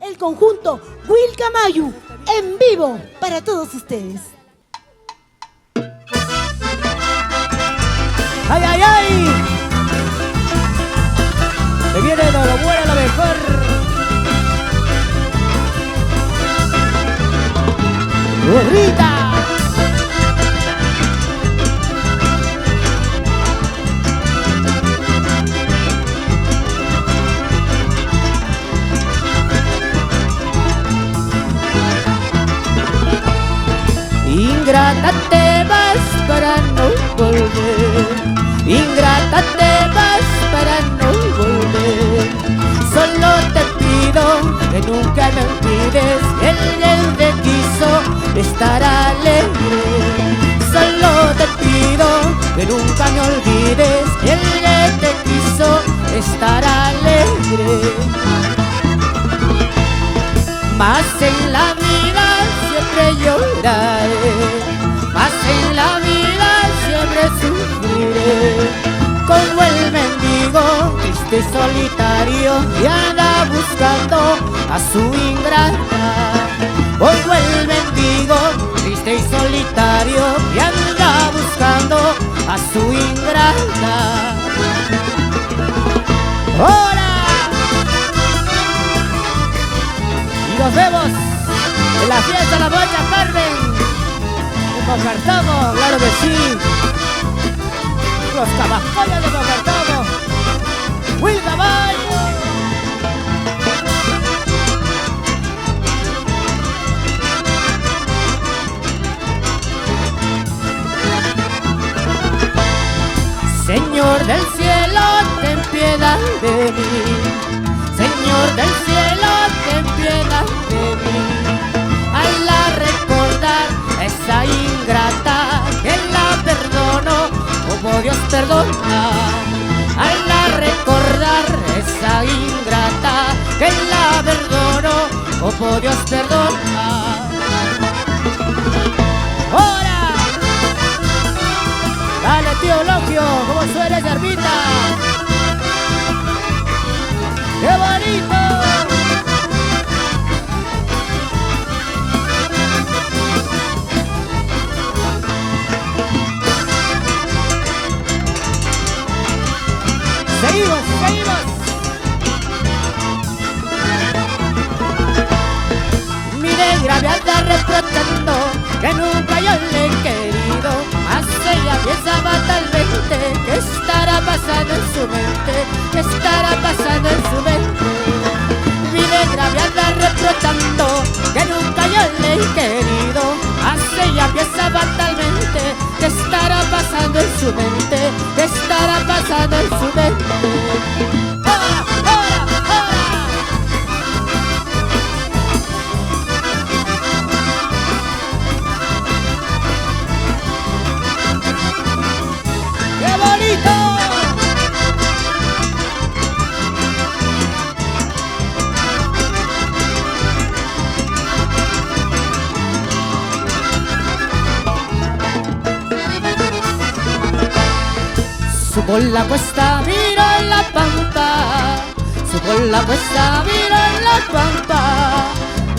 el conjunto Wilcamayu, en vivo para todos ustedes. ¡Ay, ay, ay! Se viene de lo bueno a lo mejor. ¡Burrita! Ingrata te vas para no volver, ingrata te vas para no volver. Solo te pido que nunca me olvides, el te quiso estar alegre. Solo te pido que nunca me olvides, el te quiso estar alegre. Más en la vida siempre lloraré, más en la vida siempre sufriré. Como el mendigo triste y solitario que anda buscando a su ingrata. Como el mendigo triste y solitario que anda buscando a su ingrata. ¡Ahora! Nos vemos en la fiesta de la Bocha Carmen. Nos cartamos, claro que sí. Los cabajoyos de Mocartamo. Wilcamayu. Señor del cielo, ten piedad de mí. Señor del cielo, ten piedad de mí. Al recordar a esa ingrata que la perdono como Dios perdona. Al recordar a esa ingrata que la perdono como Dios perdona. ¡Ahora! Dale, tío Logio, como suena esa armita. ¡Qué bonito! Seguimos, seguimos. Mi negra me anda reprochando que nunca yo le he querido, más ella piensa fatalmente que estará pasando en su mente, que estará pasando en su mente. Mi negra me anda reprochando que nunca yo le he querido, más ella piensa fatalmente que estará pasando en su mente, que estará pasando en su mente. ¡Ahora, ahora, ahora! ¡Qué bonito! Subo la cuesta, miro en la pampa. Subo la cuesta, miro en la pampa.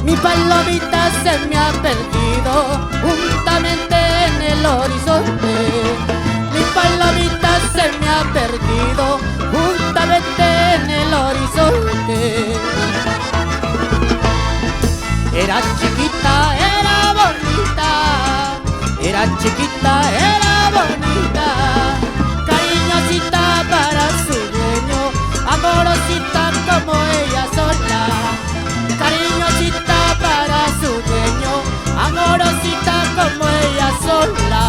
Mi palomita se me ha perdido juntamente en el horizonte. Mi palomita se me ha perdido juntamente en el horizonte. Era chiquita, era bonita. Era chiquita, era bonita. Cariñosita para su dueño, amorosita como ella sola. Cariñosita para su dueño, amorosita como ella sola.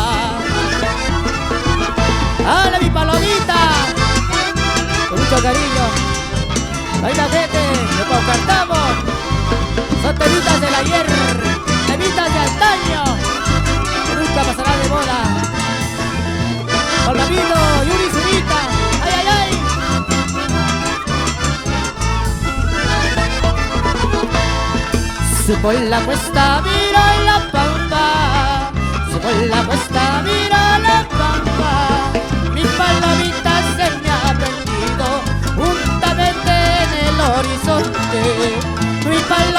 ¡Hala mi palomita! Con mucho cariño. Ahí la gente, lo cantamos. Son temitas del ayer, temitas de antaño, que nunca pasará de moda. Palmavino, Yuri Zurita, ay, ay, ay. Subo la cuesta, miro la pampa. Subo la cuesta, miro la pampa. Mi palomita se me ha perdido juntamente en el horizonte. Mi palomita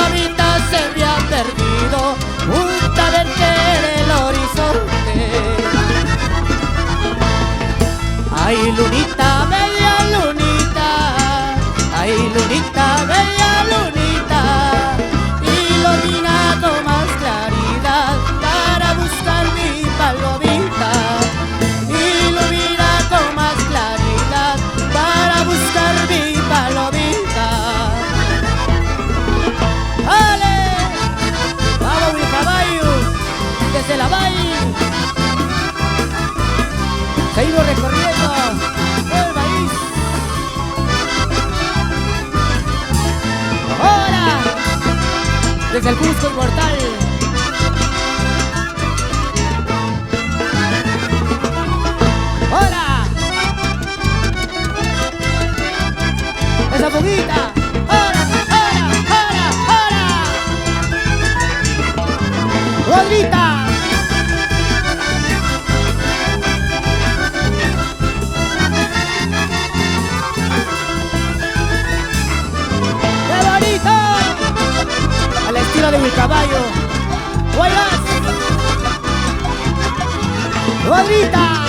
desde el Cusco inmortal. ¡Hola! ¡Esa fuguita! ¡Hola, hola, hola, hola! ¡Rodrita! ¡Qué bonito! Al estilo de mi caballo. ¡Oigas! ¡Rodrita!